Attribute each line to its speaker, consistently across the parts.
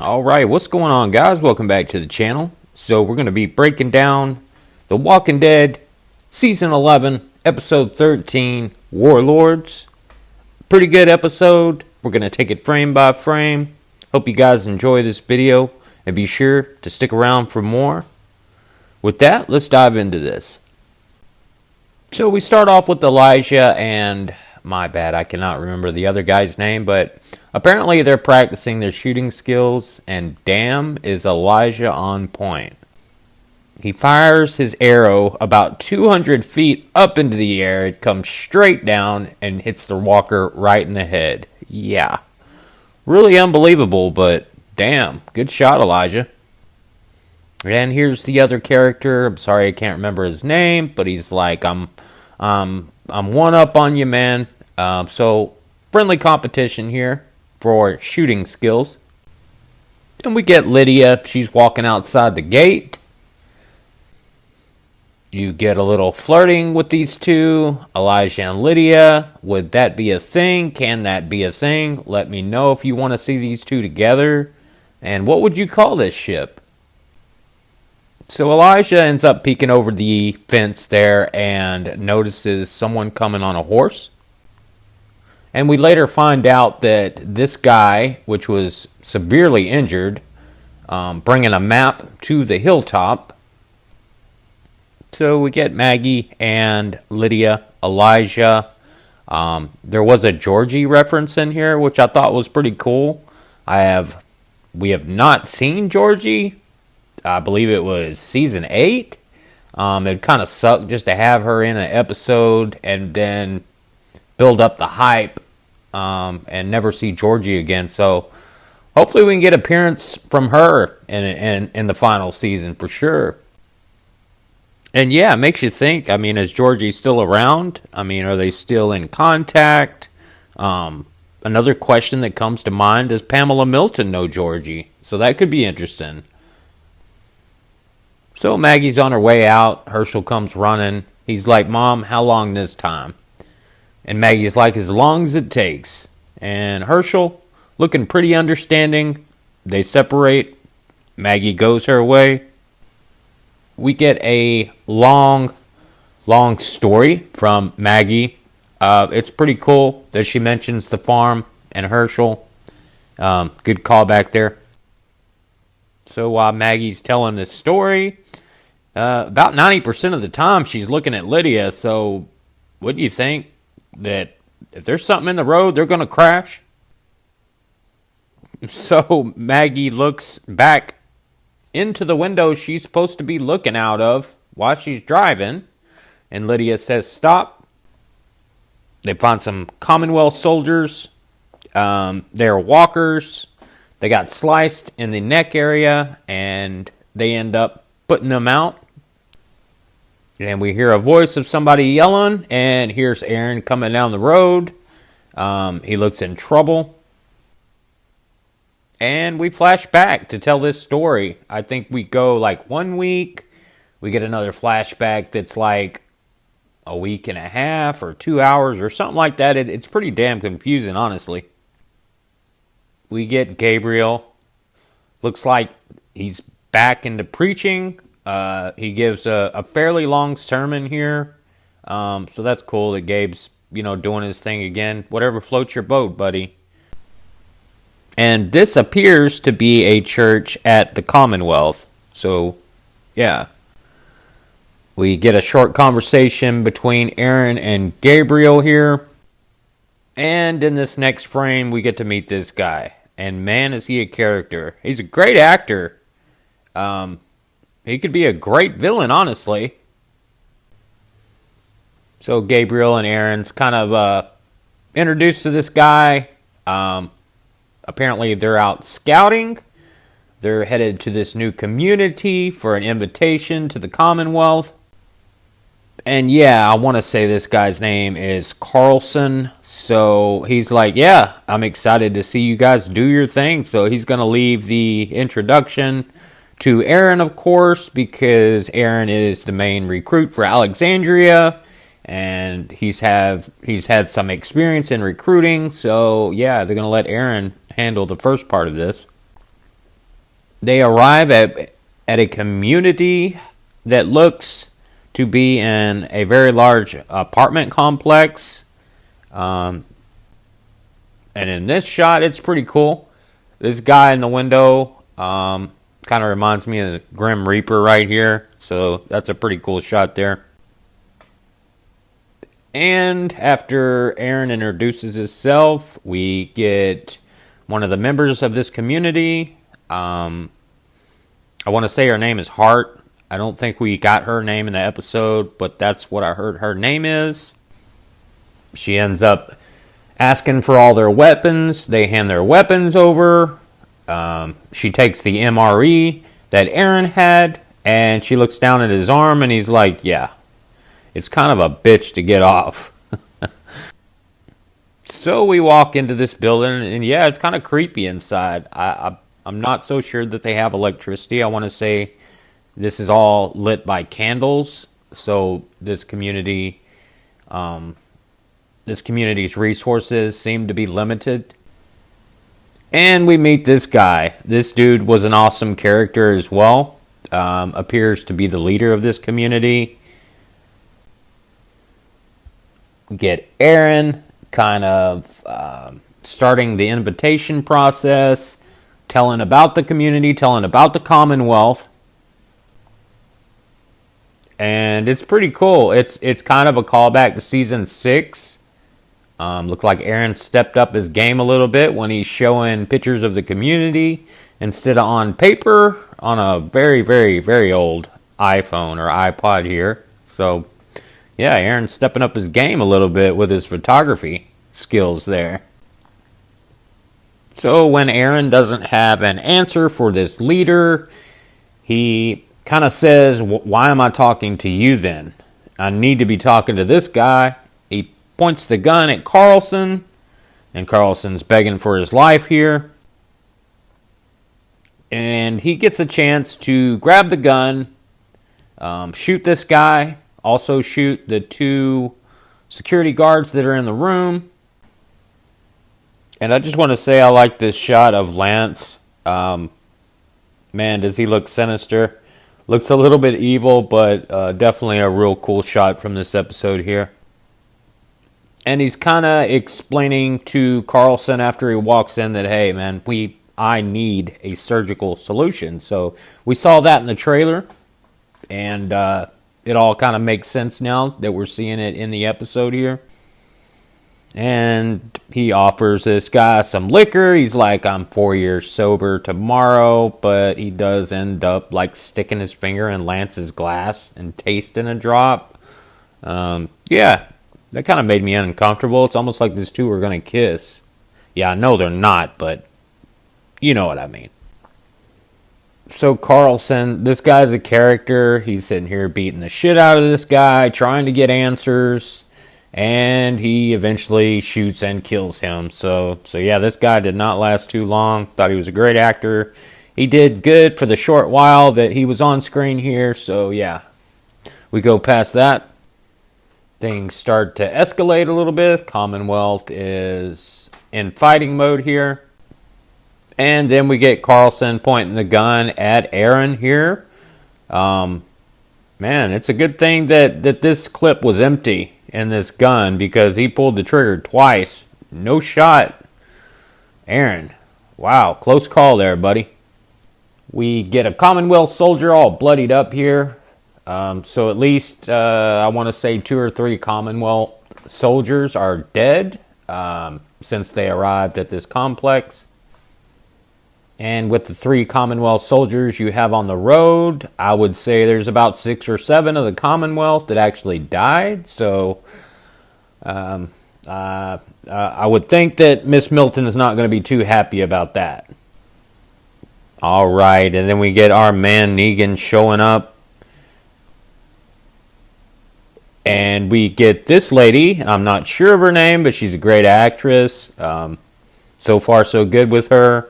Speaker 1: Alright, what's going on, guys? Welcome back to the channel. So we're going to be breaking down The Walking Dead Season 11, Episode 13, Warlords. Pretty good episode. We're going to take it frame by frame. Hope you guys enjoy this video, and be sure to stick around for more. With that, let's dive into this. So we start off with Elijah and, my bad, I cannot remember the other guy's name, but apparently they're practicing their shooting skills, and damn is Elijah on point. He fires his arrow about 200 feet up into the air. It comes straight down and hits the walker right in the head. Yeah. Really unbelievable, but damn. Good shot, Elijah. And here's the other character. I'm sorry I can't remember his name, but he's like, I'm one up on you, man. So friendly competition here for shooting skills. And we get Lydia. She's walking outside the gate. You get a little flirting with these two, Elijah and Lydia. Would that be a thing? Can that be a thing? Let me know if you want to see these two together. And what would you call this ship? So Elijah ends up peeking over the fence there and notices someone coming on a horse. And we later find out that this guy, which was severely injured, bringing a map to the hilltop. So we get Maggie and Lydia, Elijah. There was a Georgie reference in here, which I thought was pretty cool. We have not seen Georgie. I believe it was season 8. It kind of sucked just to have her in an episode and then build up the hype and never see Georgie again. So hopefully we can get appearance from her in the final season for sure. And yeah, it makes you think, I mean, is Georgie still around? I mean, are they still in contact? Another question that comes to mind, does Pamela Milton know Georgie? So that could be interesting. So Maggie's on her way out. Herschel comes running. He's like, Mom, how long this time? And Maggie's like, as long as it takes. And Herschel, looking pretty understanding. They separate. Maggie goes her way. We get a long story from Maggie. It's pretty cool that she mentions the farm and Herschel. Good callback there. So while Maggie's telling this story, about 90% of the time she's looking at Lydia. So what do you think? That if there's something in the road, they're going to crash? So Maggie looks back into the window she's supposed to be looking out of while she's driving. And Lydia says, stop. They find some Commonwealth soldiers. They're walkers. They got sliced in the neck area, and they end up putting them out. And we hear a voice of somebody yelling, and here's Aaron coming down the road. He looks in trouble. And we flash back to tell this story. I think we go like 1 week. We get another flashback that's like a week and a half or 2 hours or something like that. It's pretty damn confusing, honestly. We get Gabriel. Looks like he's back into preaching. He gives a fairly long sermon here. So that's cool that Gabe's, doing his thing again. Whatever floats your boat, buddy. And this appears to be a church at the Commonwealth. So, yeah. We get a short conversation between Aaron and Gabriel here. And in this next frame, we get to meet this guy. And man, is he a character. He's a great actor. He could be a great villain, honestly. So Gabriel and Aaron's kind of introduced to this guy. Apparently they're out scouting. They're headed to this new community for an invitation to the Commonwealth. And yeah, I want to say this guy's name is Carlson. So he's like, yeah, I'm excited to see you guys do your thing. So he's going to leave the introduction to Aaron, of course, because Aaron is the main recruit for Alexandria. And he's had some experience in recruiting. So yeah, they're going to let Aaron handle the first part of this. They arrive at a community that looks to be in a very large apartment complex. And in this shot, it's pretty cool. This guy in the window kind of reminds me of the Grim Reaper right here. So that's a pretty cool shot there. And after Aaron introduces himself, we get one of the members of this community. I want to say her name is Hart. I don't think we got her name in the episode, but that's what I heard her name is. She ends up asking for all their weapons. They hand their weapons over. She takes the MRE that Aaron had, and she looks down at his arm, and he's like, yeah, it's kind of a bitch to get off. So we walk into this building, and yeah, it's kind of creepy inside. I'm not so sure that they have electricity. I want to say this is all lit by candles. So this community's resources seem to be limited. And we meet this guy. This dude was an awesome character as well. Appears to be the leader of this community. Get Aaron kind of starting the invitation process, telling about the community, telling about the Commonwealth. And it's pretty cool. It's kind of a callback to season 6. Looks like Aaron stepped up his game a little bit when he's showing pictures of the community instead of on paper on a very, very, very old iPhone or iPod here. So, yeah, Aaron's stepping up his game a little bit with his photography skills there. So when Aaron doesn't have an answer for this leader, he kind of says, why am I talking to you then? I need to be talking to this guy. He points the gun at Carlson, and Carlson's begging for his life here. And he gets a chance to grab the gun, shoot this guy, also shoot the 2 security guards that are in the room. And I just want to say I like this shot of Lance. Man, does he look sinister. Looks a little bit evil, but definitely a real cool shot from this episode here. And he's kind of explaining to Carlson after he walks in that, hey, man, I need a surgical solution. So we saw that in the trailer, and it all kind of makes sense now that we're seeing it in the episode here. And he offers this guy some liquor. He's like, I'm 4 years sober tomorrow, but he does end up like sticking his finger in Lance's glass and tasting a drop. Yeah, that kind of made me uncomfortable. It's almost like these two are going to kiss. Yeah, I know they're not, but you know what I mean. So Carlson, this guy's a character. He's sitting here beating the shit out of this guy, trying to get answers. And he eventually shoots and kills him. So yeah, this guy did not last too long. Thought he was a great actor. He did good for the short while that he was on screen here. So yeah, we go past that. Things start to escalate a little bit. Commonwealth is in fighting mode here. And then we get Carlson pointing the gun at Aaron here. Man, it's a good thing that this clip was empty in this gun, because he pulled the trigger twice. No shot. Aaron, wow, close call there, buddy. We get a Commonwealth soldier all bloodied up here. So at least, I want to say 2 or 3 Commonwealth soldiers are dead since they arrived at this complex. And with the 3 Commonwealth soldiers you have on the road, I would say there's about 6 or 7 of the Commonwealth that actually died. So I would think that Miss Milton is not going to be too happy about that. All right, and then we get our man Negan showing up. And we get this lady. I'm not sure of her name, but she's a great actress. So far, so good with her.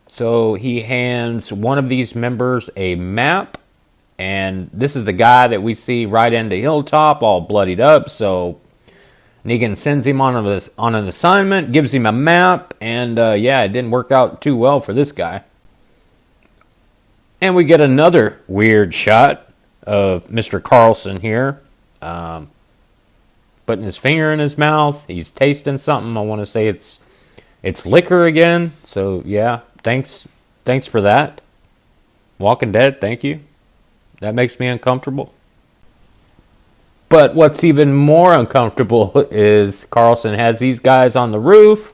Speaker 1: So he hands one of these members a map, and this is the guy that we see right into Hilltop, all bloodied up. So Negan sends him on an assignment, gives him a map, and yeah, it didn't work out too well for this guy. And we get another weird shot of Mr. Carlson here, putting his finger in his mouth. He's tasting something. I want to say it's liquor again. So yeah, thanks for that. Walking Dead, thank you. That makes me uncomfortable. But what's even more uncomfortable is Carlson has these guys on the roof,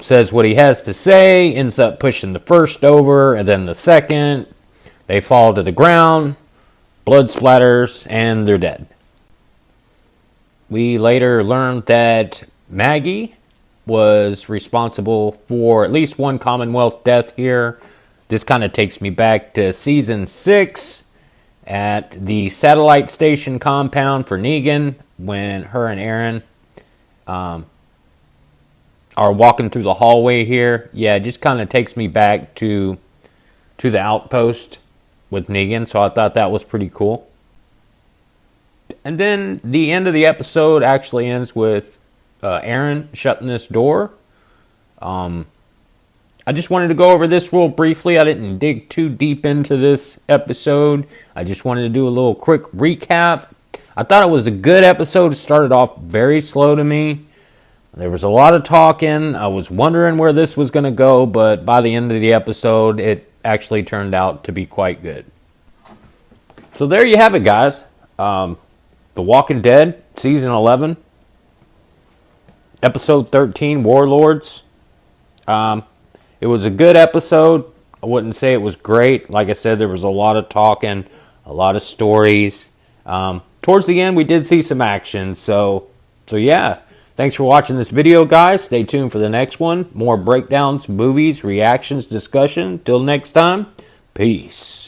Speaker 1: says what he has to say, ends up pushing the first over, and then the second. They fall to the ground, blood splatters, and they're dead. We later learned that Maggie was responsible for at least one Commonwealth death here. This kind of takes me back to season 6 at the satellite station compound for Negan when her and Aaron are walking through the hallway here. Yeah, it just kind of takes me back to the outpost with Negan, so I thought that was pretty cool. And then the end of the episode actually ends with Aaron shutting this door. I just wanted to go over this real briefly. I didn't dig too deep into this episode. I just wanted to do a little quick recap. I thought it was a good episode. It started off very slow to me. There was a lot of talking. I was wondering where this was going to go, but by the end of the episode, it actually turned out to be quite good. So there you have it, guys. The Walking Dead, Season 11, Episode 13, Warlords. It was a good episode. I wouldn't say it was great. Like I said, there was a lot of talking, a lot of stories. Towards the end, we did see some action. So yeah. Thanks for watching this video, guys. Stay tuned for the next one. More breakdowns, movies, reactions, discussion. Till next time, peace.